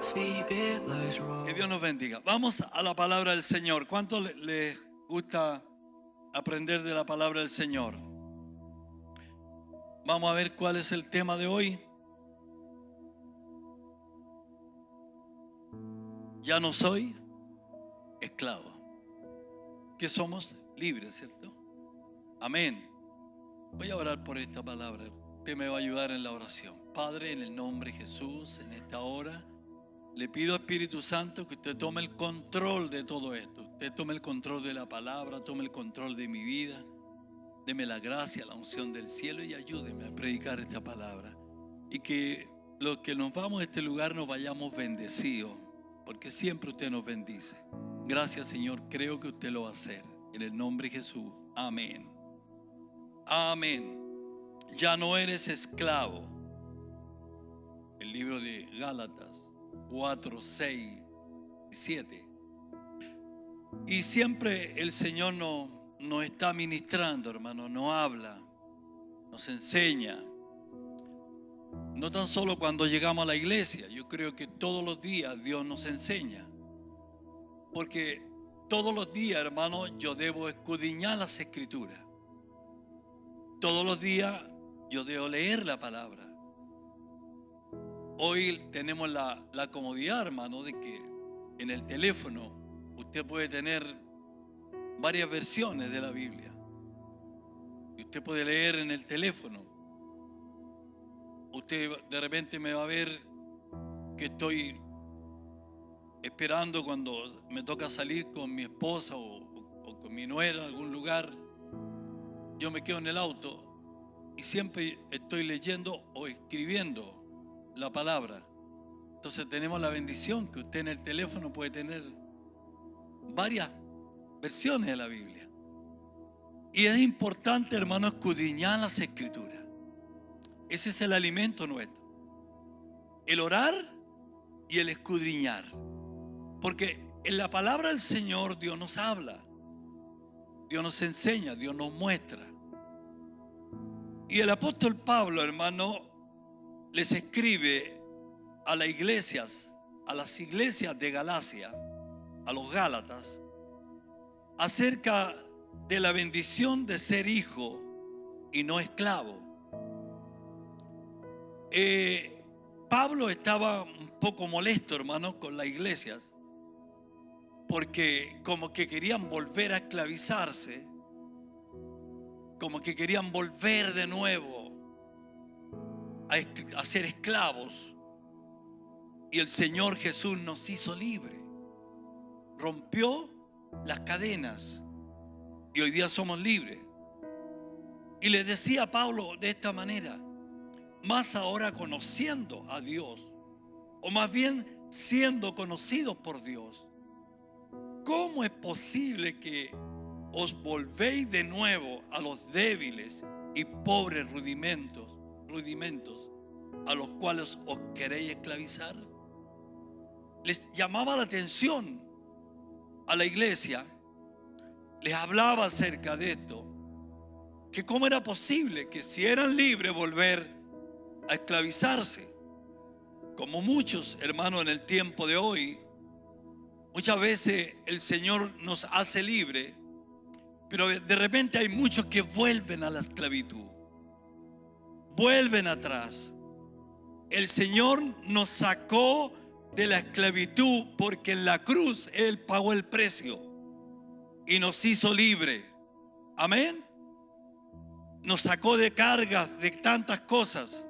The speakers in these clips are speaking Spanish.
Que Dios nos bendiga. Vamos a la palabra del Señor. ¿Cuánto les gusta aprender de la palabra del Señor? Vamos a ver cuál es el tema de hoy. Ya no soy esclavo. Que somos libres, ¿cierto? Amén. Voy a orar por esta palabra. Usted me va a ayudar en la oración. Padre, en el nombre de Jesús, en esta hora, le pido, Espíritu Santo, que usted tome el control de todo esto. Usted tome el control de la palabra, tome el control de mi vida. Deme la gracia, la unción del cielo y ayúdeme a predicar esta palabra. Y que los que nos vamos a este lugar nos vayamos bendecidos, porque siempre usted nos bendice. Gracias, Señor, creo que usted lo va a hacer. En el nombre de Jesús, amén. Amén. Ya no eres esclavo. El libro de Gálatas 4, 6 y 7. Y siempre el Señor nos está ministrando, hermano, nos habla, nos enseña. No tan solo cuando llegamos a la iglesia, yo creo que todos los días Dios nos enseña. Porque todos los días, hermano, yo debo escudriñar las Escrituras. Todos los días yo debo leer la palabra. Hoy tenemos la comodidad, hermano, de que en el teléfono usted puede tener varias versiones de la Biblia. Y usted puede leer en el teléfono. Usted de repente me va a ver que estoy esperando cuando me toca salir con mi esposa o con mi nuera a algún lugar. Yo me quedo en el auto y siempre estoy leyendo o escribiendo la palabra. Entonces tenemos la bendición que usted en el teléfono puede tener varias versiones de la Biblia. Y es importante, hermano, escudriñar las Escrituras. Ese es el alimento nuestro. El orar y el escudriñar. Porque en la palabra del Señor Dios nos habla. Dios nos enseña, Dios nos muestra. Y el apóstol Pablo, hermano, les escribe a las iglesias de Galacia, a los Gálatas, acerca de la bendición de ser hijo y no esclavo. Pablo estaba un poco molesto, hermano, con las iglesias, porque como que querían volver a esclavizarse, como que querían volver de nuevo a ser esclavos. Y el Señor Jesús nos hizo libres, rompió las cadenas y hoy día somos libres. Y les decía a Pablo de esta manera: más ahora conociendo a Dios, o más bien siendo conocidos por Dios, ¿cómo es posible que os volvéis de nuevo a los débiles y pobres rudimentos a los cuales os queréis esclavizar? Les llamaba la atención a la iglesia, les hablaba acerca de esto, que cómo era posible que si eran libres volver a esclavizarse, como muchos hermanos en el tiempo de hoy. Muchas veces el Señor nos hace libre, pero de repente hay muchos que vuelven a la esclavitud, vuelven atrás. El Señor nos sacó de la esclavitud porque en la cruz Él pagó el precio y nos hizo libre. Amén. Nos sacó de cargas, de tantas cosas.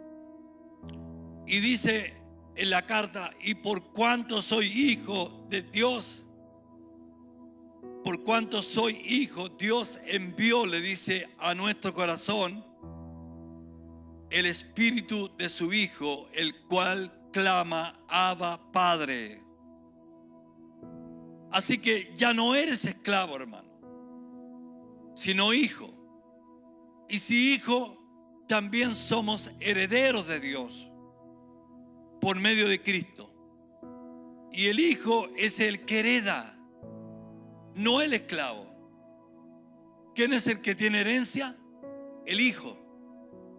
Y dice en la carta: y por cuanto soy hijo de Dios, por cuanto soy hijo, Dios envió, le dice, a nuestro corazón el espíritu de su Hijo, el cual clama: Abba, Padre. Así que ya no eres esclavo, hermano, sino hijo. Y si hijo, también somos herederos de Dios por medio de Cristo. Y el hijo es el que hereda, no el esclavo. ¿Quién es el que tiene herencia? El hijo.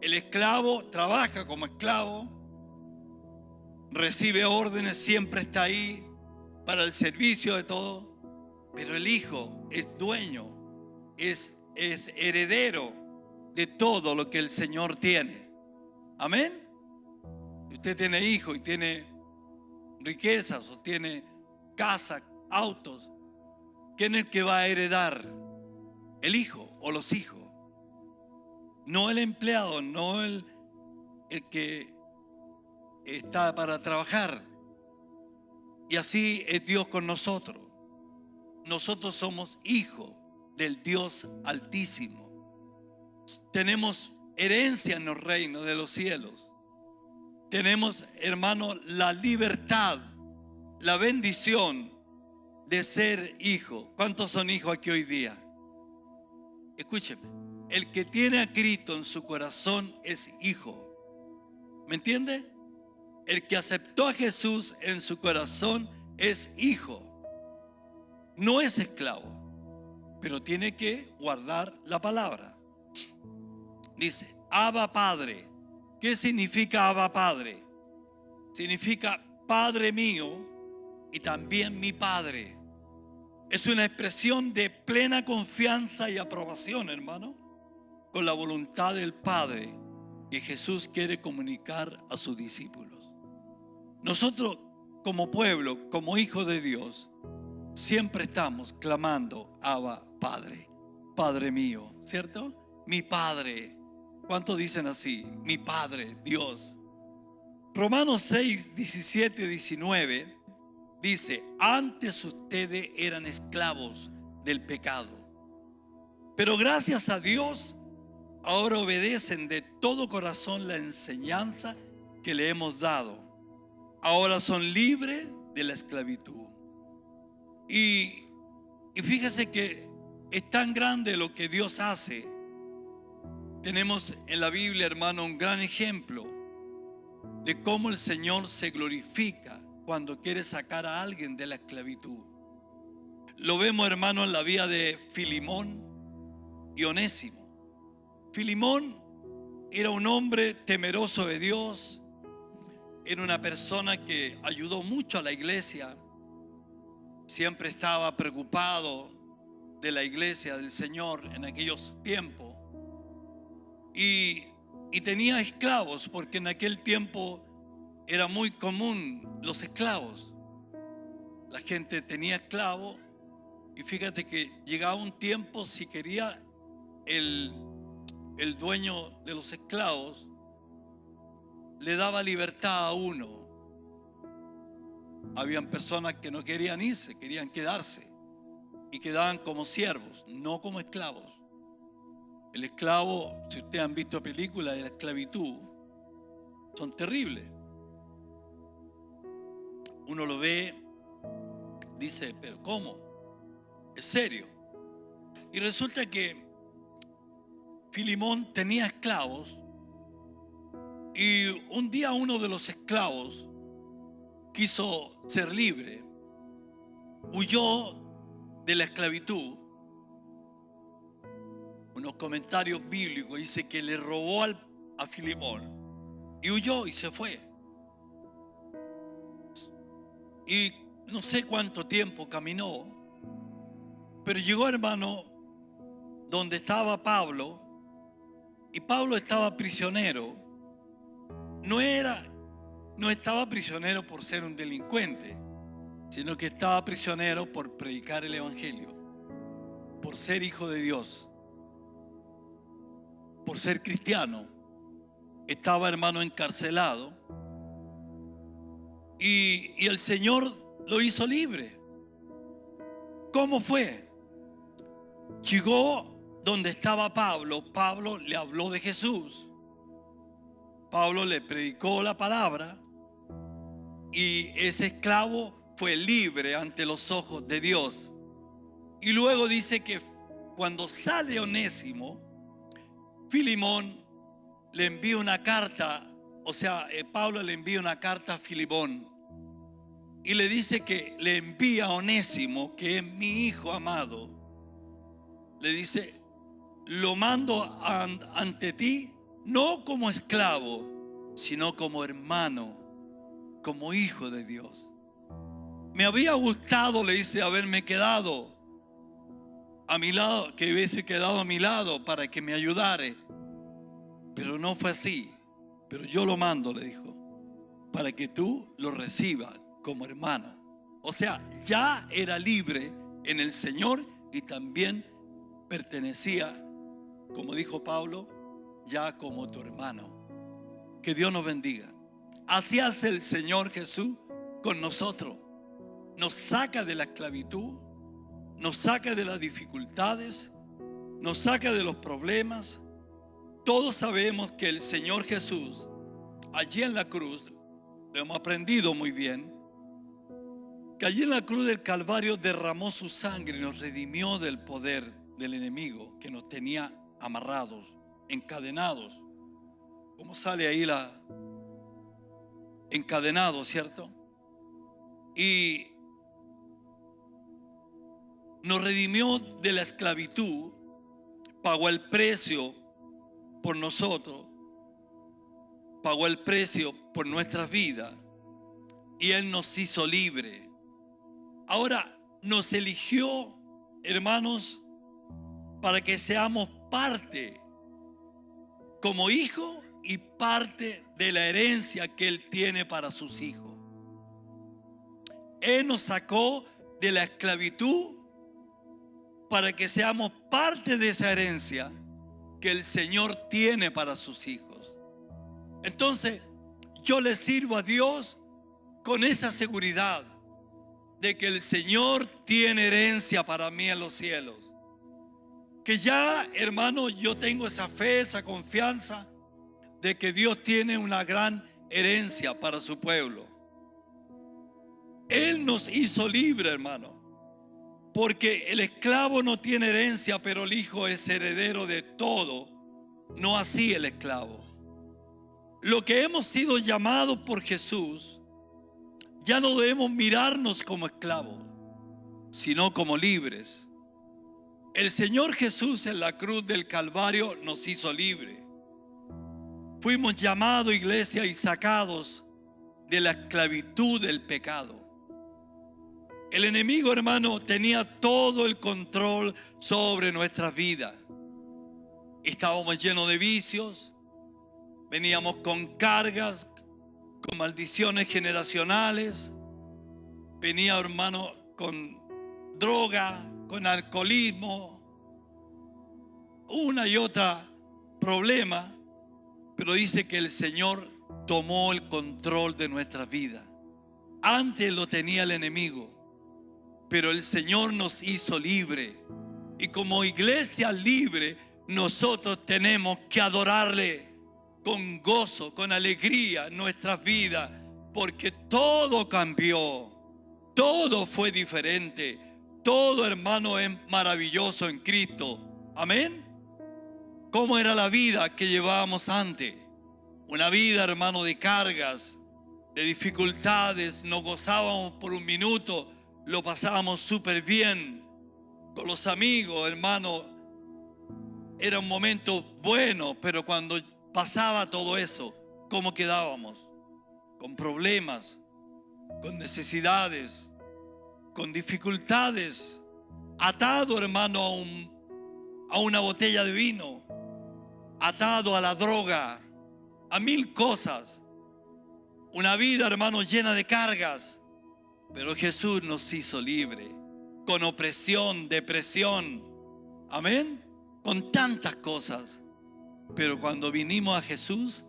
El esclavo trabaja como esclavo, recibe órdenes, siempre está ahí para el servicio de todo. Pero el hijo es dueño, es heredero de todo lo que el Señor tiene. Amén. Usted tiene hijo y tiene riquezas o tiene casa, autos. ¿Quién es el que va a heredar? El hijo o los hijos. No el empleado, no el que está para trabajar. Y así es Dios con nosotros. Nosotros somos hijos del Dios Altísimo. Tenemos herencia en los reinos de los cielos. Tenemos, hermano, la libertad, la bendición de ser hijo. ¿Cuántos son hijos aquí hoy día? Escúcheme, el que tiene a Cristo en su corazón es hijo. ¿Me entiende? El que aceptó a Jesús en su corazón es hijo. No es esclavo, pero tiene que guardar la palabra. Dice, Abba Padre. ¿Qué significa Abba Padre? Significa Padre mío y también mi Padre. Es una expresión de plena confianza y aprobación, hermano, con la voluntad del Padre que Jesús quiere comunicar a sus discípulos. Nosotros como pueblo, como hijos de Dios, siempre estamos clamando Abba Padre, Padre mío, ¿cierto? Mi Padre. ¿Cuántos dicen así? Mi Padre, Dios. Romanos 6, 17, 19 dice, antes ustedes eran esclavos del pecado, pero gracias a Dios ahora obedecen de todo corazón la enseñanza que le hemos dado. Ahora son libres de la esclavitud. Y fíjese que es tan grande lo que Dios hace. Tenemos en la Biblia, hermano, un gran ejemplo de cómo el Señor se glorifica cuando quiere sacar a alguien de la esclavitud. Lo vemos, hermano, en la vida de Filemón y Onésimo. Filemón era un hombre temeroso de Dios, era una persona que ayudó mucho a la iglesia, siempre estaba preocupado de la iglesia del Señor en aquellos tiempos. Y tenía esclavos, porque en aquel tiempo era muy común los esclavos. La gente tenía esclavos y fíjate que llegaba un tiempo, si quería el dueño de los esclavos, le daba libertad a uno. Habían personas que no querían irse, querían quedarse y quedaban como siervos, no como esclavos. El esclavo, si ustedes han visto películas de la esclavitud, son terribles. Uno lo ve, dice, pero ¿cómo? ¿Es serio? Y resulta que Filemón tenía esclavos y un día uno de los esclavos quiso ser libre, huyó de la esclavitud. Unos comentarios bíblicos dice que le robó a Filemón y huyó y se fue. Y no sé cuánto tiempo caminó, pero llegó, hermano, donde estaba Pablo, y Pablo estaba prisionero. No estaba prisionero por ser un delincuente, sino que estaba prisionero por predicar el evangelio, por ser hijo de Dios, por ser cristiano. Estaba, hermano, encarcelado y el Señor lo hizo libre. ¿Cómo fue? Llegó donde estaba Pablo. Pablo le habló de Jesús. Pablo le predicó la palabra y ese esclavo fue libre ante los ojos de Dios. Y luego dice que cuando sale Onésimo, Filemón le envía una carta, Pablo le envía una carta a Filemón y le dice que le envía a Onésimo, que es mi hijo amado. Le dice, lo mando ante ti, no como esclavo, sino como hermano. como hijo de Dios. Me había gustado, le dice, haberme quedado a mi lado, que hubiese quedado a mi lado para que me ayudare. Pero no fue así. Pero yo lo mando, le dijo, para que tú lo recibas como hermano. O sea, ya era libre en el Señor y también pertenecía, como dijo Pablo, ya como tu hermano. Que Dios nos bendiga. Así hace el Señor Jesús con nosotros. Nos saca de la esclavitud, nos saca de las dificultades, nos saca de los problemas. Todos sabemos que el Señor Jesús, allí en la cruz, lo hemos aprendido muy bien, que allí en la cruz del Calvario derramó su sangre y nos redimió del poder del enemigo que nos tenía amarrados, encadenados. Como sale ahí encadenado, ¿cierto? Y nos redimió de la esclavitud, pagó el precio por nosotros, pagó el precio por nuestras vidas y Él nos hizo libre. Ahora nos eligió, hermanos, para que seamos parte como hijos y parte de la herencia que Él tiene para sus hijos. Él nos sacó de la esclavitud para que seamos parte de esa herencia que el Señor tiene para sus hijos. Entonces, yo le sirvo a Dios con esa seguridad de que el Señor tiene herencia para mí en los cielos. Que ya, hermano, yo tengo esa fe, esa confianza de que Dios tiene una gran herencia para su pueblo. Él nos hizo libre, hermano. Porque el esclavo no tiene herencia, pero el hijo es heredero de todo. No así el esclavo. Lo que hemos sido llamados por Jesús, ya no debemos mirarnos como esclavos, sino como libres. El Señor Jesús en la cruz del Calvario nos hizo libres. Fuimos llamados, iglesia, y sacados de la esclavitud del pecado. El enemigo, hermano, tenía todo el control sobre nuestras vidas. Estábamos llenos de vicios, veníamos con cargas, con maldiciones generacionales, venía, hermano, con droga, con alcoholismo, una y otra problema, pero dice que el Señor tomó el control de nuestras vidas. Antes lo tenía el enemigo, pero el Señor nos hizo libre. Y como iglesia libre, nosotros tenemos que adorarle con gozo, con alegría en nuestras vidas, porque todo cambió, todo fue diferente, todo, hermano, es maravilloso en Cristo. Amén. ¿Cómo era la vida que llevábamos antes? Una vida, hermano, de cargas, de dificultades. Nos gozábamos por un minuto, lo pasábamos súper bien con los amigos, hermano. Era un momento bueno, pero cuando pasaba todo eso, ¿cómo quedábamos? Con problemas, con necesidades, con dificultades, atado, hermano, a una botella de vino, atado a la droga, a mil cosas. Una vida, hermano, llena de cargas. Pero Jesús nos hizo libre, con opresión, depresión, amén, con tantas cosas. Pero cuando vinimos a Jesús,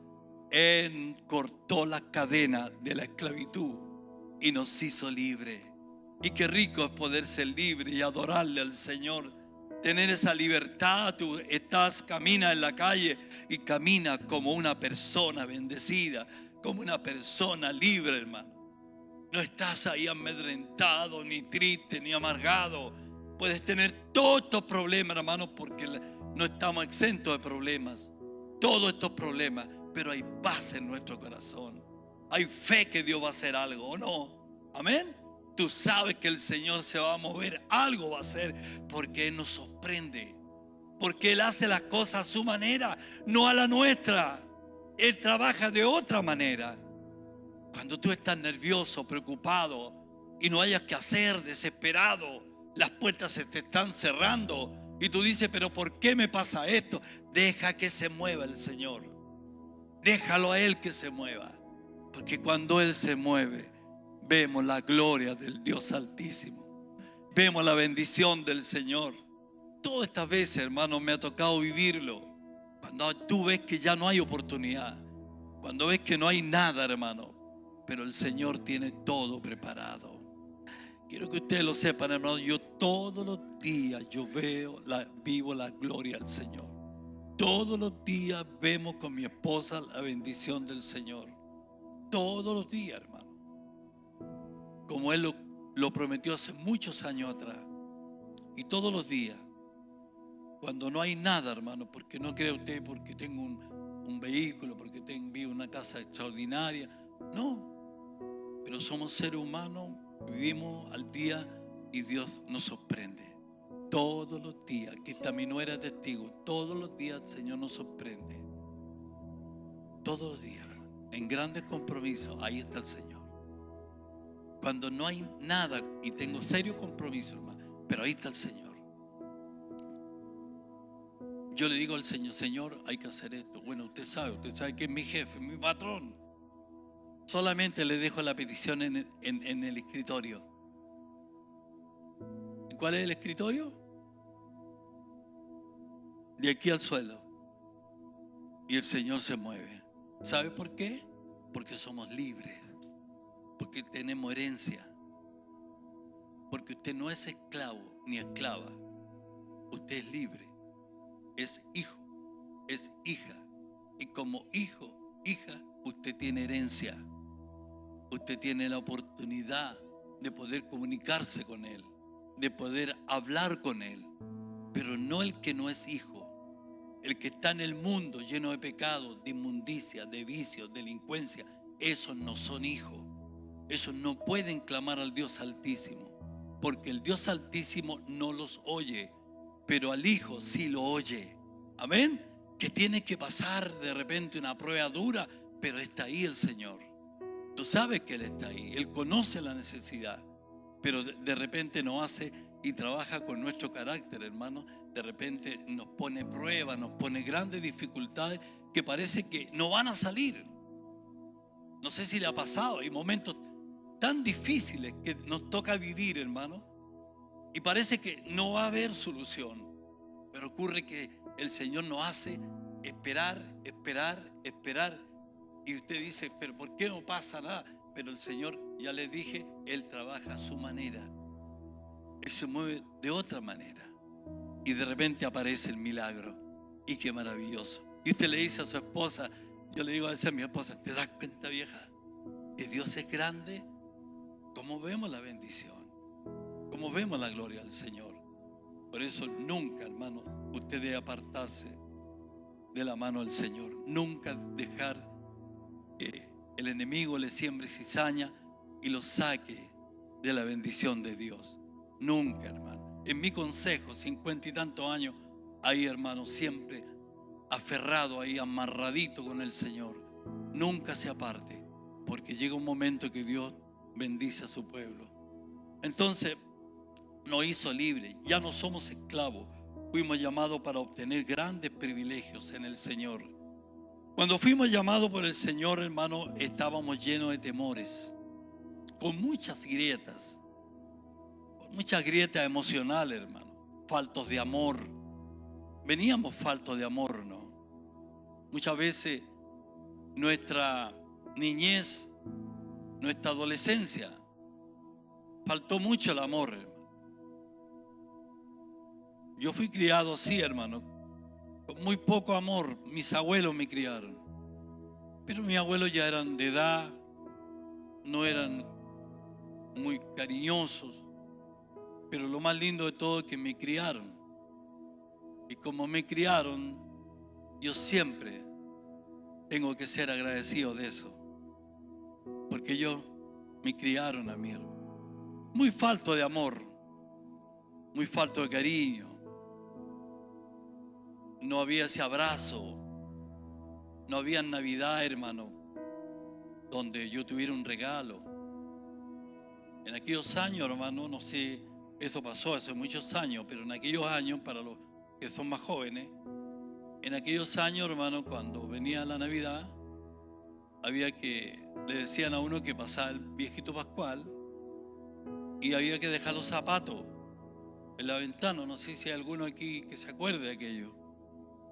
Él cortó la cadena de la esclavitud y nos hizo libre. Y qué rico es poder ser libre y adorarle al Señor, tener esa libertad. Tú camina en la calle y camina como una persona bendecida, como una persona libre, hermano. No estás ahí amedrentado, ni triste, ni amargado. Puedes tener todos estos problemas, hermano, porque no estamos exentos de problemas. Todos estos problemas, pero hay paz en nuestro corazón. Hay fe que Dios va a hacer algo, ¿o no? Amén. Tú sabes que el Señor se va a mover, algo va a hacer, porque Él nos sorprende. Porque Él hace las cosas a su manera, no a la nuestra. Él trabaja de otra manera. Cuando tú estás nervioso, preocupado y no hayas que hacer, desesperado, las puertas se te están cerrando y tú dices, pero ¿por qué me pasa esto? Deja que se mueva el Señor. Déjalo a Él que se mueva. Porque cuando Él se mueve, vemos la gloria del Dios Altísimo. Vemos la bendición del Señor. Todas estas veces, hermano, me ha tocado vivirlo. Cuando tú ves que ya no hay oportunidad, cuando ves que no hay nada, hermano, pero el Señor tiene todo preparado. Quiero que ustedes lo sepan, hermano. Yo todos los días vivo la gloria del Señor. Todos los días vemos con mi esposa la bendición del Señor. Todos los días, hermano. Como Él lo prometió hace muchos años atrás. Y todos los días, cuando no hay nada, hermano, porque no cree usted porque tengo un vehículo, porque vivo en una casa extraordinaria. No, pero somos seres humanos, vivimos al día y Dios nos sorprende. Todos los días, que también no era testigo, todos los días el Señor nos sorprende. Todos los días, hermano, en grandes compromisos, ahí está el Señor. Cuando no hay nada y tengo serio compromiso, hermano, pero ahí está el Señor. Yo le digo al Señor, Señor, hay que hacer esto. Bueno, usted sabe que es mi jefe, mi patrón. Solamente le dejo la petición en el escritorio. ¿Cuál es el escritorio? De aquí al suelo. Y el Señor se mueve. ¿Sabe por qué? Porque somos libres. Porque tenemos herencia. Porque usted no es esclavo ni esclava. Usted es libre. Es hijo, es hija. Y como hijo, hija, usted tiene herencia. Usted tiene la oportunidad de poder comunicarse con Él, de poder hablar con Él. Pero no el que no es hijo. El que está en el mundo lleno de pecado, de inmundicia, de vicios, delincuencia. Esos no son hijos. Esos no pueden clamar al Dios Altísimo. Porque el Dios Altísimo no los oye, pero al Hijo sí lo oye. Amén. Que tiene que pasar de repente una prueba dura, pero está ahí el Señor. Tú sabes que Él está ahí. Él conoce la necesidad, pero de repente nos hace y trabaja con nuestro carácter, hermano. De repente nos pone pruebas, nos pone grandes dificultades que parece que no van a salir. No sé si le ha pasado. Hay momentos tan difíciles que nos toca vivir, hermano, y parece que no va a haber solución. Pero ocurre que el Señor nos hace esperar. Y usted dice, pero ¿por qué no pasa nada? Pero el Señor, ya les dije, Él trabaja a su manera. Él se mueve de otra manera. Y de repente aparece el milagro. Y qué maravilloso. Y usted le dice a su esposa, yo le digo a veces a mi esposa, ¿te das cuenta, vieja, que Dios es grande? ¿Cómo vemos la bendición? ¿Cómo vemos la gloria del Señor? Por eso nunca, hermano, usted debe apartarse de la mano del Señor. Nunca dejar que el enemigo le siembre cizaña y lo saque de la bendición de Dios. Nunca, hermano. En mi consejo, 50 y tantos años, ahí, hermano, siempre aferrado ahí, amarradito con el Señor. Nunca se aparte, porque llega un momento que Dios bendice a su pueblo. Entonces, nos hizo libre. Ya no somos esclavos. Fuimos llamados para obtener grandes privilegios en el Señor. Cuando fuimos llamados por el Señor, hermano, estábamos llenos de temores, con muchas grietas emocionales, hermano, faltos de amor. Veníamos faltos de amor, ¿no? Muchas veces nuestra niñez, nuestra adolescencia, faltó mucho el amor, hermano. Yo fui criado así, hermano, con muy poco amor. Mis abuelos me criaron, pero mis abuelos ya eran de edad, no eran muy cariñosos, pero lo más lindo de todo es que me criaron. Y como me criaron, yo siempre tengo que ser agradecido de eso, porque ellos me criaron a mí, hermano. Muy falto de amor, muy falto de cariño. No había ese abrazo, no había Navidad, hermano, donde yo tuviera un regalo. En aquellos años, hermano, no sé, eso pasó hace muchos años, pero en aquellos años, para los que son más jóvenes, en aquellos años, hermano, cuando venía la Navidad, le decían a uno que pasaba el viejito Pascual y había que dejar los zapatos en la ventana. No sé si hay alguno aquí que se acuerde de aquello.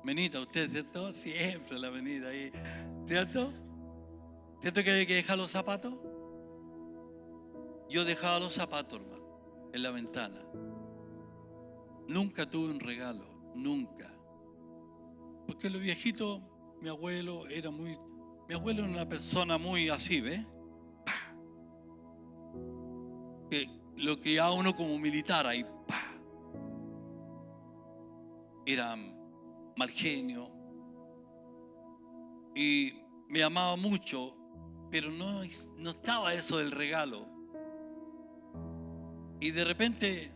Menita, ¿usted, cierto? Siempre la menita ahí, ¿cierto? ¿Cierto que había que dejar los zapatos? Yo dejaba los zapatos, hermano, en la ventana. Nunca tuve un regalo, nunca. Porque los viejitos, mi abuelo era una persona muy así, ¿ves? Que lo que a uno como militar ahí, era mal genio y me amaba mucho, pero no estaba eso del regalo. Y de repente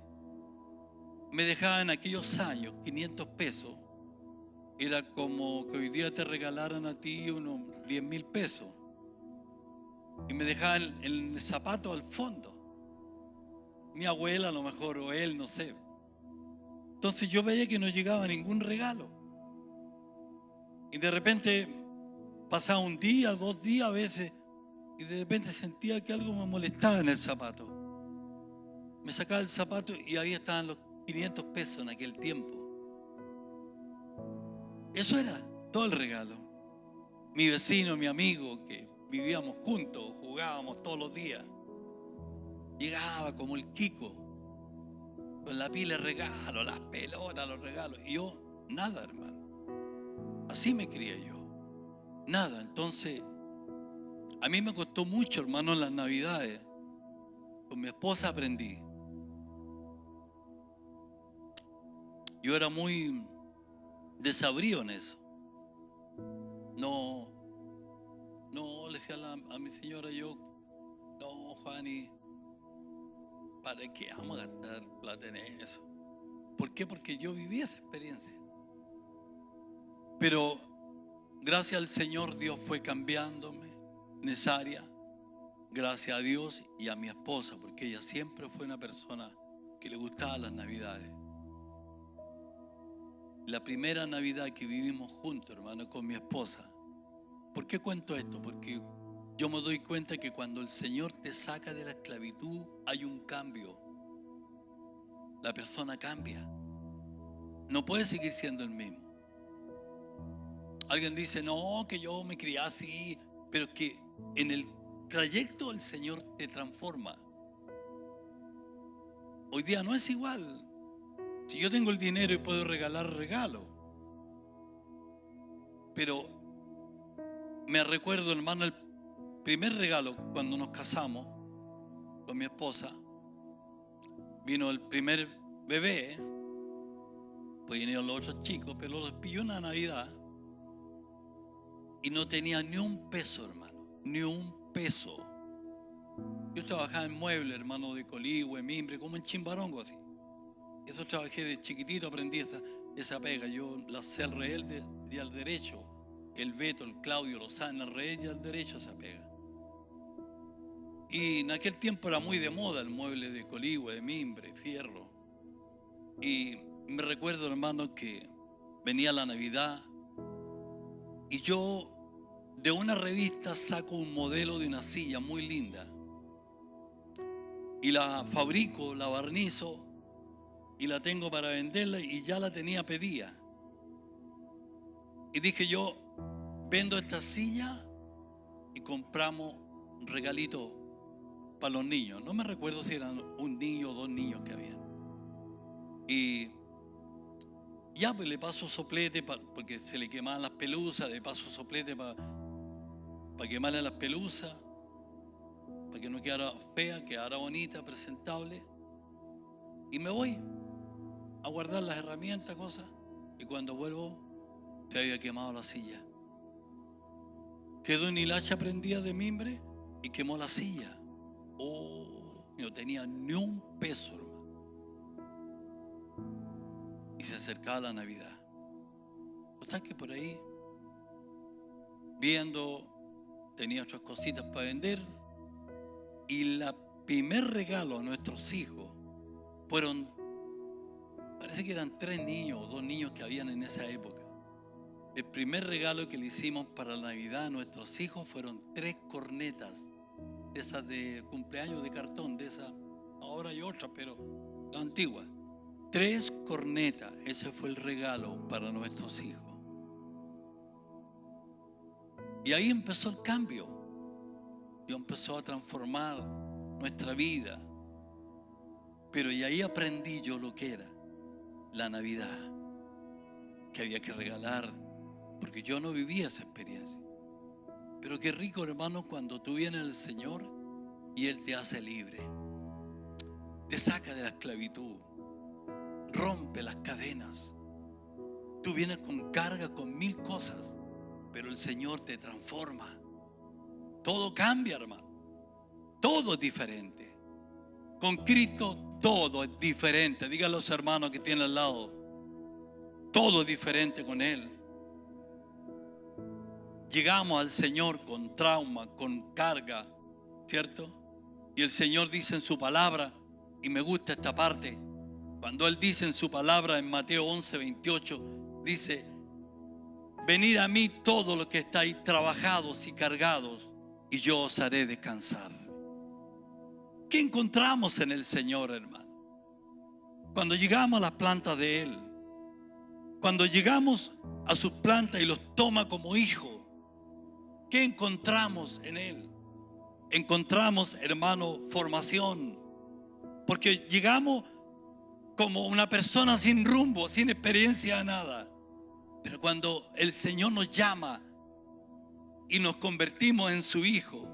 me dejaban aquellos años 500 pesos. Era como que hoy día te regalaran a ti unos 10.000 pesos. Y me dejaban el zapato al fondo. Mi abuela a lo mejor, o él, no sé. Entonces yo veía que no llegaba ningún regalo. Y de repente pasaba un día, 2 días a veces, y de repente sentía que algo me molestaba en el zapato. Me sacaba el zapato y ahí estaban los 500 pesos en aquel tiempo. Eso era todo el regalo. Mi vecino, mi amigo, que vivíamos juntos, jugábamos todos los días, llegaba como el Kiko, con la pila de regalos, las pelotas, los regalos. Y yo, nada, hermano. Así me crié yo. Nada. Entonces, a mí me costó mucho, hermano, en las Navidades. Con mi esposa aprendí. Yo era muy desabrido en eso. No le decía a mi señora yo, no, Juani, ¿para qué vamos a gastar plata en eso? ¿Por qué? Porque yo viví esa experiencia. Pero gracias al Señor, Dios fue cambiándome en esa área. Gracias a Dios y a mi esposa, porque ella siempre fue una persona que le gustaban las Navidades. La primera Navidad que vivimos juntos, hermano, con mi esposa. ¿Por qué cuento esto? Porque yo me doy cuenta que cuando el Señor te saca de la esclavitud hay un cambio. La persona cambia. No puede seguir siendo el mismo. Alguien dice, no, que yo me crié así, pero que en el trayecto el Señor te transforma. Hoy día no es igual. Si yo tengo el dinero y puedo regalar regalo, pero me recuerdo, hermano, el primer regalo cuando nos casamos con mi esposa. Vino el primer bebé, pues vinieron los otros chicos, pero los pilló en la Navidad y no tenía ni un peso, hermano, ni un peso. Yo trabajaba en muebles, hermano, de Coligüe, mimbre, como en Chimbarongo, así. Eso trabajé de chiquitito, aprendí esa pega. Yo la sé al revés y al derecho. El Beto, el Claudio lo saben al revés y al derecho esa pega. Y en aquel tiempo era muy de moda el mueble de Coligüe, de mimbre, fierro. Y me recuerdo, hermano, que venía la Navidad y yo de una revista saco un modelo de una silla muy linda. Y la fabrico, la barnizo y la tengo para venderla y ya la tenía pedida. Y dije yo, vendo esta silla y compramos un regalito para los niños. No me recuerdo si eran un niño o 2 niños que había. Y ya pues le paso soplete porque se le quemaban las pelusas, le paso soplete para quemarle las pelusas, para que no quedara fea, quedara bonita, presentable. Y me voy a guardar las herramientas, cosas. Y cuando vuelvo, se había quemado la silla. Quedó una hilacha prendida de mimbre y quemó la silla. No tenía ni un peso, hermano. Y se acercaba la Navidad. Total que por ahí, viendo, tenía otras cositas para vender. Y el primer regalo a nuestros hijos fueron, parece que eran 3 niños o 2 niños que habían en esa época. El primer regalo que le hicimos para la Navidad a nuestros hijos fueron 3 cornetas, de esas de cumpleaños de cartón, de esas, ahora hay otras, pero la antigua. 3 cornetas, ese fue el regalo para nuestros hijos. Y ahí empezó el cambio. Dios empezó a transformar nuestra vida. Pero y ahí aprendí yo lo que era la Navidad, que había que regalar, porque yo no vivía esa experiencia. Pero qué rico, hermano, cuando tú vienes al Señor y Él te hace libre, te saca de la esclavitud, rompe las cadenas. Tú vienes con carga, con 1000 cosas, pero el Señor te transforma. Todo cambia, hermano. Todo es diferente. Con Cristo todo es diferente. Dígale a los hermanos que tienen al lado, todo es diferente con Él. Llegamos al Señor con trauma, con carga, ¿cierto? Y el Señor dice en su palabra, y me gusta esta parte, cuando Él dice en su palabra en Mateo 11:28, dice: venid a mí todos los que estáis trabajados y cargados, y yo os haré descansar. ¿Qué encontramos en el Señor, hermano? Cuando llegamos a las plantas de Él, cuando llegamos a sus plantas y los toma como hijos, ¿qué encontramos en Él? Encontramos, hermano, formación. Porque llegamos como una persona sin rumbo, sin experiencia de nada. Pero cuando el Señor nos llama y nos convertimos en su hijo,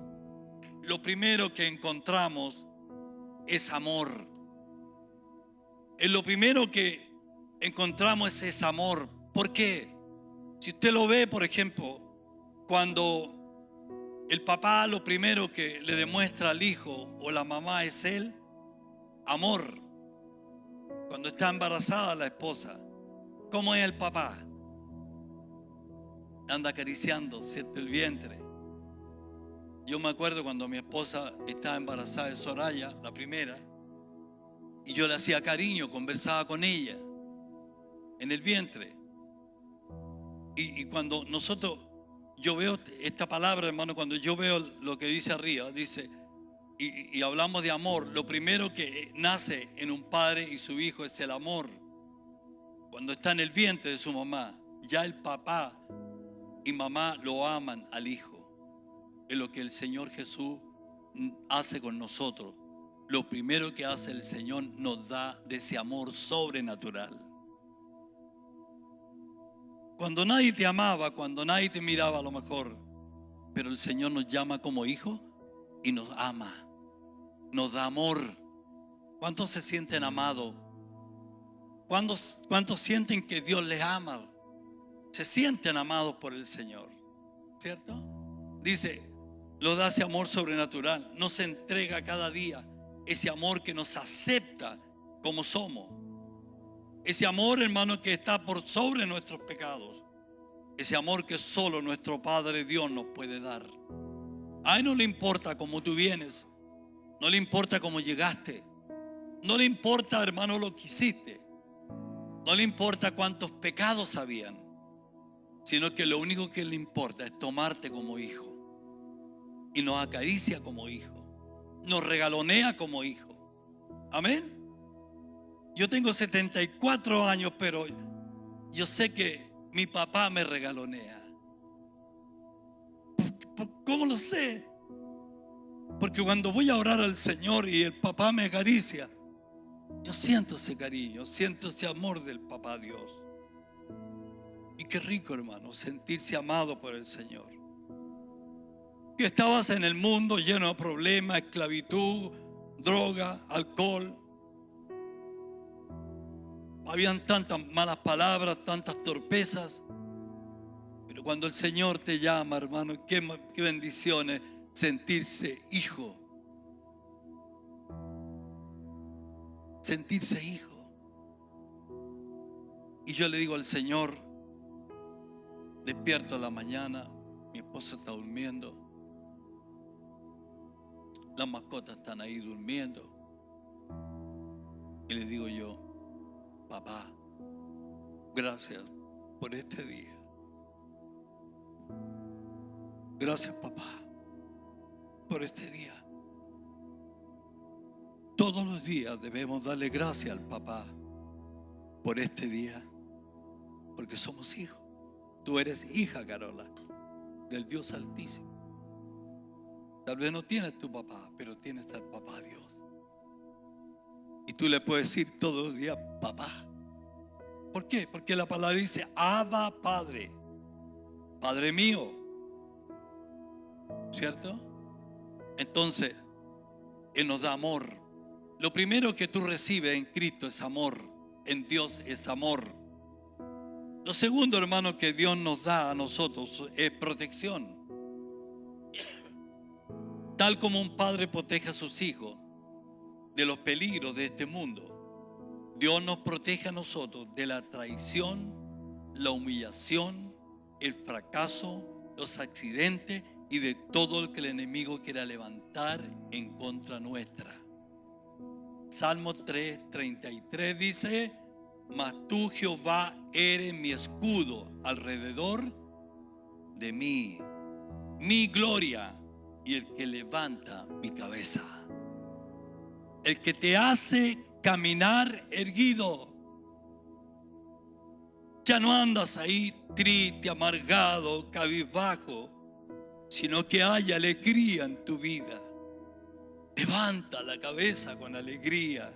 lo primero que encontramos es amor. Lo primero que encontramos es amor. ¿Por qué? Si usted lo ve, por ejemplo, cuando el papá lo primero que le demuestra al hijo o la mamá es él, amor. Cuando está embarazada la esposa, ¿cómo es el papá? Anda acariciando, ¿cierto?, el vientre. Yo me acuerdo cuando mi esposa estaba embarazada de Soraya, la primera, y yo le hacía cariño, conversaba con ella en el vientre. Y cuando yo veo esta palabra, hermano, cuando yo veo lo que dice arriba, dice, y hablamos de amor, lo primero que nace en un padre y su hijo es el amor. Cuando está en el vientre de su mamá, ya el papá y mamá lo aman al hijo. Es lo que el Señor Jesús hace con nosotros. Lo primero que hace el Señor, nos da de ese amor sobrenatural. Cuando nadie te amaba, cuando nadie te miraba a lo mejor, pero el Señor nos llama como hijo y nos ama, nos da amor. ¿Cuántos se sienten amados? ¿Cuántos sienten que Dios les ama? Se sienten amados por el Señor, ¿cierto? Dice, lo da ese amor sobrenatural, nos entrega cada día ese amor que nos acepta como somos. Ese amor, hermano, que está por sobre nuestros pecados. Ese amor que solo nuestro Padre Dios nos puede dar. A Él no le importa cómo tú vienes, no le importa cómo llegaste, no le importa, hermano, lo que hiciste, no le importa cuántos pecados habían, sino que lo único que le importa es tomarte como hijo. Y nos acaricia como hijo, nos regalonea como hijo. Amén. Yo tengo 74 años, pero yo sé que mi papá me regalonea. ¿Cómo lo sé? Porque cuando voy a orar al Señor y el papá me acaricia, yo siento ese cariño, siento ese amor del papá Dios. Y qué rico, hermano, sentirse amado por el Señor. Que estabas en el mundo lleno de problemas, esclavitud, droga, alcohol. Habían tantas malas palabras, tantas torpezas. Pero cuando el Señor te llama, hermano, qué bendiciones sentirse hijo. Sentirse hijo. Y yo le digo al Señor, despierto a la mañana, mi esposa está durmiendo, las mascotas están ahí durmiendo. Y le digo yo: papá, gracias por este día. Gracias, papá, por este día. Todos los días debemos darle gracias al papá por este día, porque somos hijos. Tú eres hija, Carola, del Dios Altísimo. Tal vez no tienes tu papá, pero tienes al papá Dios. Y tú le puedes decir todos los días: papá. ¿Por qué? Porque la palabra dice: Abba, Padre, Padre mío. ¿Cierto? Entonces, Él nos da amor. Lo primero que tú recibes en Cristo es amor. En Dios es amor. Lo segundo, hermano, que Dios nos da a nosotros es protección. Tal como un padre protege a sus hijos de los peligros de este mundo, Dios nos protege a nosotros de la traición, la humillación, el fracaso, los accidentes y de todo lo que el enemigo quiera levantar en contra nuestra. Salmo 3:33 dice: mas tú, Jehová, eres mi escudo alrededor de mí, mi gloria y el que levanta mi cabeza, el que te hace caminar erguido. Ya no andas ahí triste, amargado, cabizbajo, sino que hay alegría en tu vida. Levanta la cabeza con alegría,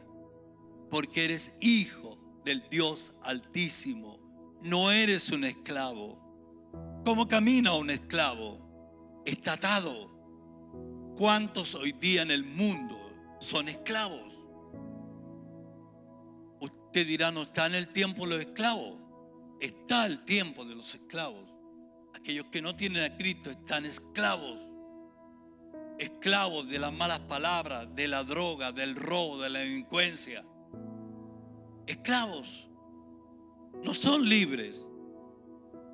porque eres hijo del Dios Altísimo. No eres un esclavo. ¿Cómo camina un esclavo? Está atado. ¿Cuántos hoy día en el mundo son esclavos? Usted dirá: no está en el tiempo de los esclavos. Está el tiempo de los esclavos. Aquellos que no tienen a Cristo están esclavos. Esclavos de las malas palabras, de la droga, del robo, de la delincuencia. Esclavos. No son libres.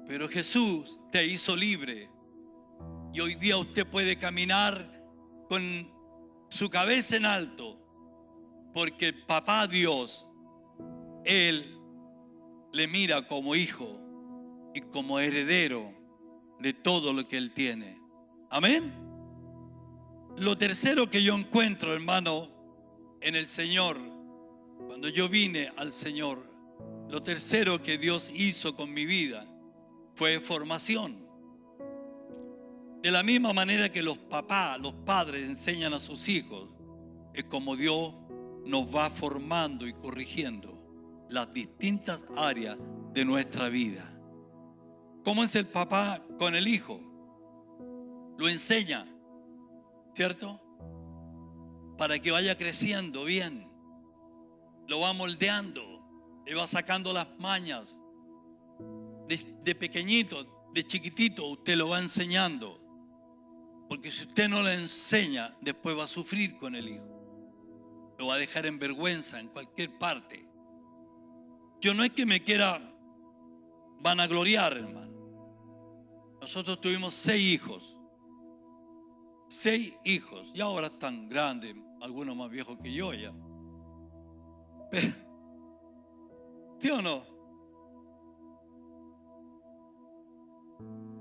Pero Jesús te hizo libre. Y hoy día usted puede caminar con su cabeza en alto, porque el papá Dios, Él le mira como hijo y como heredero de todo lo que Él tiene. Amén. Lo tercero que yo encuentro, hermano, en el Señor, cuando yo vine al Señor, lo tercero que Dios hizo con mi vida fue formación. De la misma manera que los papás, los padres enseñan a sus hijos, es como Dios nos va formando y corrigiendo las distintas áreas de nuestra vida. ¿Cómo es el papá con el hijo? Lo enseña, ¿cierto? Para que vaya creciendo bien. Lo va moldeando, le va sacando las mañas. De pequeñito, de chiquitito, usted lo va enseñando. Porque si usted no le enseña, después va a sufrir con el hijo. Lo va a dejar en vergüenza en cualquier parte. Yo no es que me quiera vanagloriar, hermano. Nosotros tuvimos 6 hijos. 6 hijos. Y ahora están grandes, algunos más viejos que yo ya. ¿Sí o no?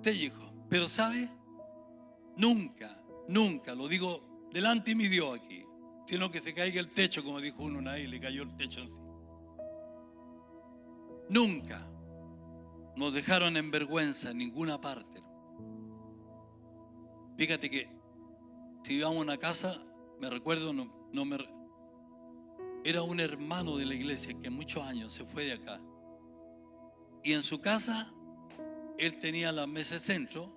6 hijos. Pero ¿sabe? Nunca, lo digo delante de mi Dios aquí, sino que se caiga el techo, como dijo uno una vez, le cayó el techo encima. Nunca nos dejaron en vergüenza en ninguna parte. Fíjate que si íbamos a una casa, me recuerdo, era un hermano de la iglesia que muchos años se fue de acá. Y en su casa, él tenía la mesa de centro,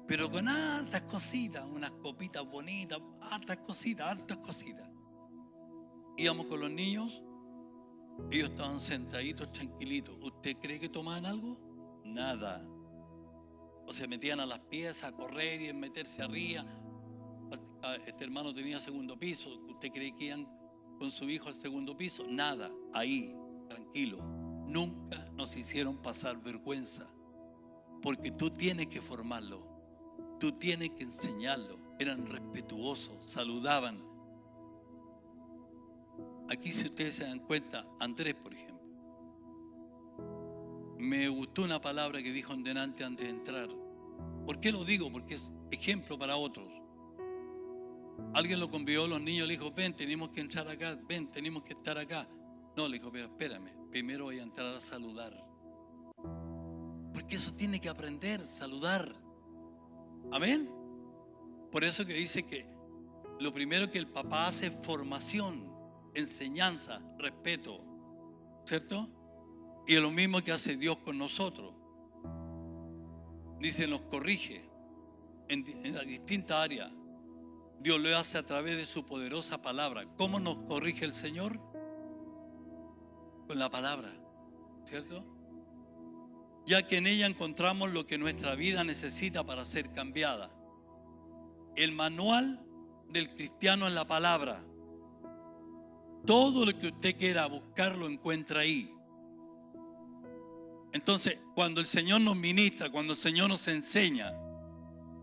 pero con hartas cositas, unas copitas bonitas, hartas cositas. Íbamos con los niños, ellos estaban sentaditos, tranquilitos. ¿Usted cree que tomaban algo? Nada. O se metían a las piezas a correr y a meterse arriba. Este hermano tenía segundo piso. ¿Usted cree que iban con su hijo al segundo piso? Nada, ahí, tranquilo. Nunca nos hicieron pasar vergüenza, porque tú tienes que formarlo. Tú tienes que enseñarlo. eran respetuosos, saludaban. Aquí, si ustedes se dan cuenta, Andrés, por ejemplo, me gustó una palabra que dijo en delante antes de entrar. ¿Por qué lo digo? Porque es ejemplo para otros. Alguien lo convidó a los niños, le dijo: ven, tenemos que entrar acá, ven, tenemos que estar acá. No, le dijo: pero espérame, primero voy a entrar a saludar. Porque eso tiene que aprender, saludar. Amén. Por eso que dice que lo primero que el papá hace es formación, enseñanza, respeto, ¿cierto? Y es lo mismo que hace Dios con nosotros. Dice, nos corrige en las distintas áreas. Dios lo hace a través de su poderosa palabra. ¿Cómo nos corrige el Señor? Con la palabra, ¿cierto? Ya que en ella encontramos lo que nuestra vida necesita para ser cambiada. El manual del cristiano es la palabra. Todo lo que usted quiera buscar lo encuentra ahí. Entonces, cuando el Señor nos ministra, cuando el Señor nos enseña,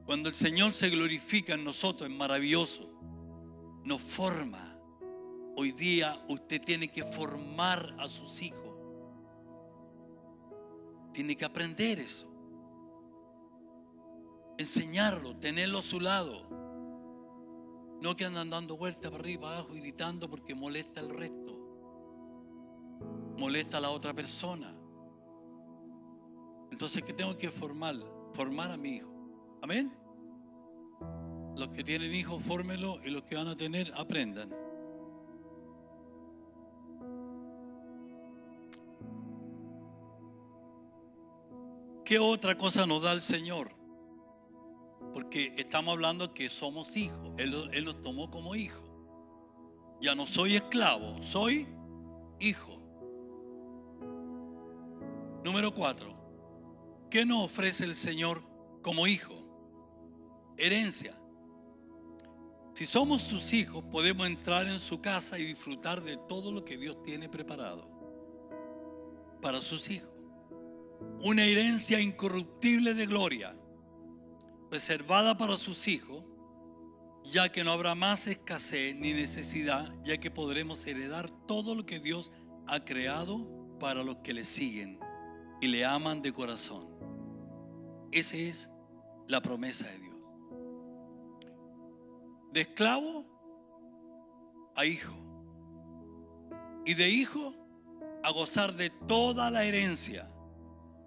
cuando el Señor se glorifica en nosotros, es maravilloso. Nos forma. Hoy día usted tiene que formar a sus hijos. Tiene que aprender eso. Enseñarlo, tenerlo a su lado. No que andan dando vueltas para arriba, para abajo y gritando porque molesta al resto. Molesta a la otra persona. Entonces, ¿qué tengo que formar? Formar a mi hijo. Amén. Los que tienen hijos, fórmenlo, y los que van a tener, aprendan. ¿Qué otra cosa nos da el Señor? Porque estamos hablando que somos hijos. Él nos tomó como hijos. Ya no soy esclavo, soy hijo. Número 4. ¿Qué nos ofrece el Señor como hijo? Herencia. Si somos sus hijos, podemos entrar en su casa y disfrutar de todo lo que Dios tiene preparado para sus hijos. Una herencia incorruptible de gloria, reservada para sus hijos, ya que no habrá más escasez ni necesidad, ya que podremos heredar todo lo que Dios ha creado para los que le siguen y le aman de corazón. Esa es la promesa de Dios. De esclavo a hijo, y de hijo a gozar de toda la herencia,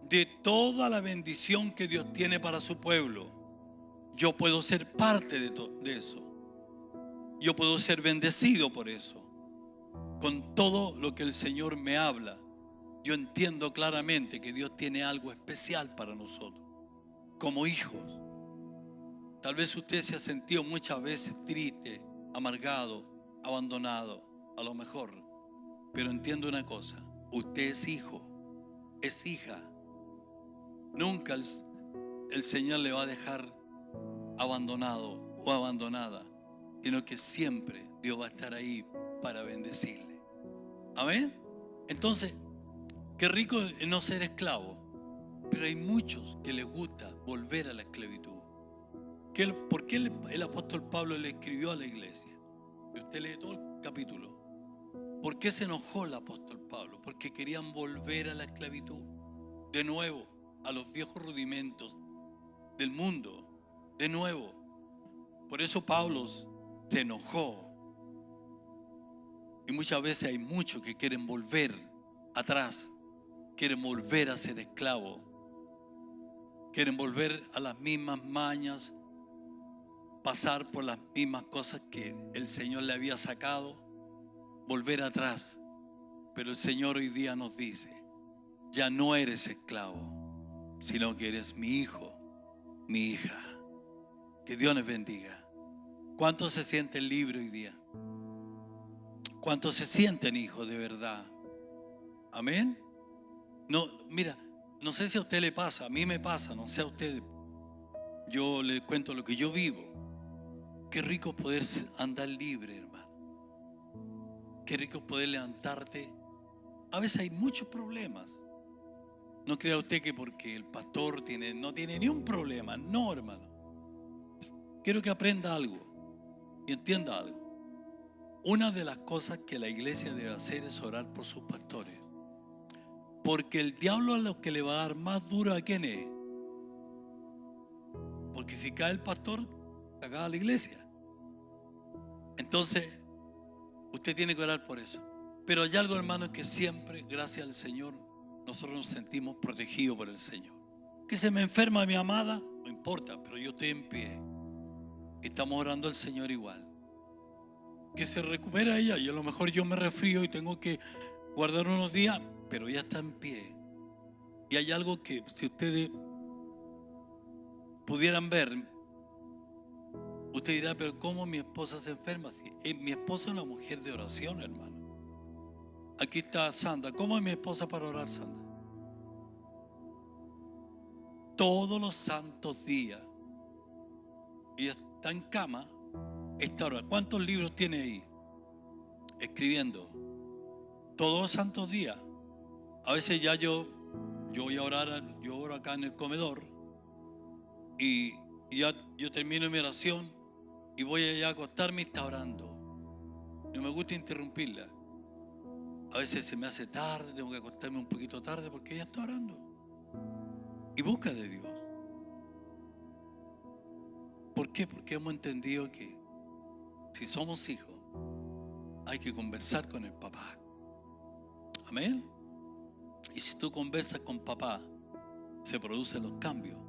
de toda la bendición que Dios tiene para su pueblo. Yo puedo ser parte de eso. Yo puedo ser bendecido por eso. Con todo lo que el Señor me habla, yo entiendo claramente que Dios tiene algo especial para nosotros, como hijos. Tal vez usted se ha sentido muchas veces triste, amargado, abandonado, a lo mejor. Pero entiendo una cosa, usted es hijo, es hija. Nunca el Señor le va a dejar abandonado o abandonada, sino que siempre Dios va a estar ahí para bendecirle. Amén. Entonces, qué rico es no ser esclavo, pero hay muchos que les gusta volver a la esclavitud. ¿Por qué el apóstol Pablo le escribió a la iglesia? Y usted lee todo el capítulo. ¿Por qué se enojó el apóstol Pablo? Porque querían volver a la esclavitud, de nuevo, a los viejos rudimentos del mundo, de nuevo. Por eso Pablo se enojó. Y muchas veces hay muchos que quieren volver atrás, quieren volver a ser esclavos, quieren volver a las mismas mañas, pasar por las mismas cosas que el Señor le había sacado, volver atrás. Pero el Señor hoy día nos dice: ya no eres esclavo, sino que eres mi hijo, mi hija. Que Dios les bendiga. ¿Cuántos se sienten libres hoy día? ¿Cuántos se sienten hijos de verdad? Amén. No, mira, no sé si a usted le pasa, a mí me pasa, no sé a usted. Yo le cuento lo que yo vivo. Qué rico poder andar libre, hermano. Qué rico poder levantarte. A veces hay muchos problemas. No crea usted que porque el pastor no tiene ni un problema. No, hermano. quiero que aprenda algo y entienda algo. Una de las cosas que la iglesia debe hacer es orar por sus pastores. Porque el diablo a lo que le va a dar más duro a quién es. Porque si cae el pastor, acaba la iglesia. Entonces, usted tiene que orar por eso. Pero hay algo, hermano, que siempre, gracias al Señor, nosotros nos sentimos protegidos por el Señor. Que se me enferma mi amada, no importa, pero yo estoy en pie. Estamos orando al Señor igual. Que se recupera ella, y a lo mejor yo me resfrío y tengo que guardar unos días, pero ella está en pie. Y hay algo que si ustedes pudieran ver, usted dirá, pero ¿cómo mi esposa se enferma? Mi esposa es una mujer de oración, hermano. Aquí está Sandra. ¿Cómo es mi esposa para orar, Sandra? Todos los santos días. Ella está en cama, está orando. ¿Cuántos libros tiene ahí? Escribiendo. Todos los santos días. A veces ya yo voy a orar, yo oro acá en el comedor y ya yo termino mi oración y voy allá a acostarme y está orando. No me gusta interrumpirla. A veces se me hace tarde, tengo que acostarme un poquito tarde porque ella está orando y busca de Dios. ¿Por qué? Porque hemos entendido que si somos hijos hay que conversar con el papá. Amén. Y si tú conversas con papá, se producen los cambios.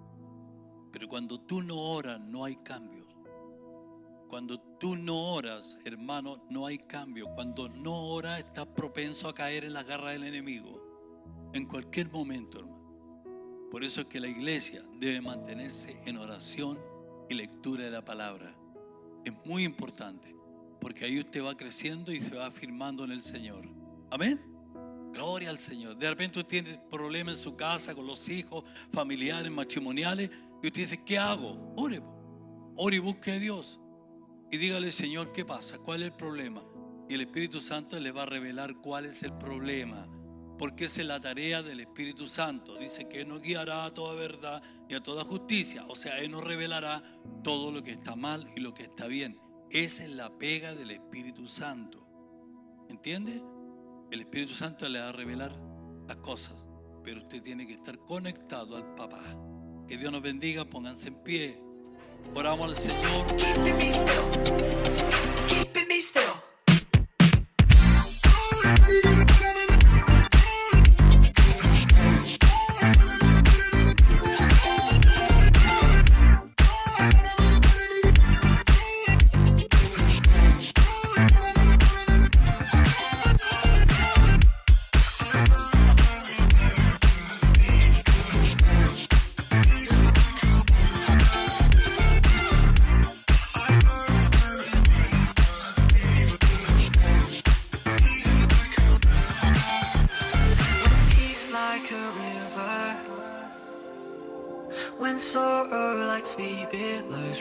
Pero cuando tú no oras, no hay cambios. Cuando tú no oras, hermano, no hay cambio. Cuando no oras, estás propenso a caer en las garras del enemigo. En cualquier momento, hermano. Por eso es que la iglesia debe mantenerse en oración y lectura de la palabra. Es muy importante, porque ahí usted va creciendo y se va afirmando en el Señor. Amén. Gloria al Señor. De repente usted tiene problemas en su casa, con los hijos, familiares, matrimoniales, y usted dice, ¿qué hago? Ore. Ore y busque a Dios. Y dígale, Señor, ¿qué pasa? ¿Cuál es el problema? Y el Espíritu Santo le va a revelar cuál es el problema. Porque esa es la tarea del Espíritu Santo. Dice que Él nos guiará a toda verdad y a toda justicia. O sea, Él nos revelará todo lo que está mal y lo que está bien. Esa es la pega del Espíritu Santo. ¿Entiende? El Espíritu Santo le va a revelar las cosas. Pero usted tiene que estar conectado al papá. Que Dios nos bendiga, pónganse en pie. Oramos al Señor. Keeping me still. Keeping me still. When sorrow like sea billows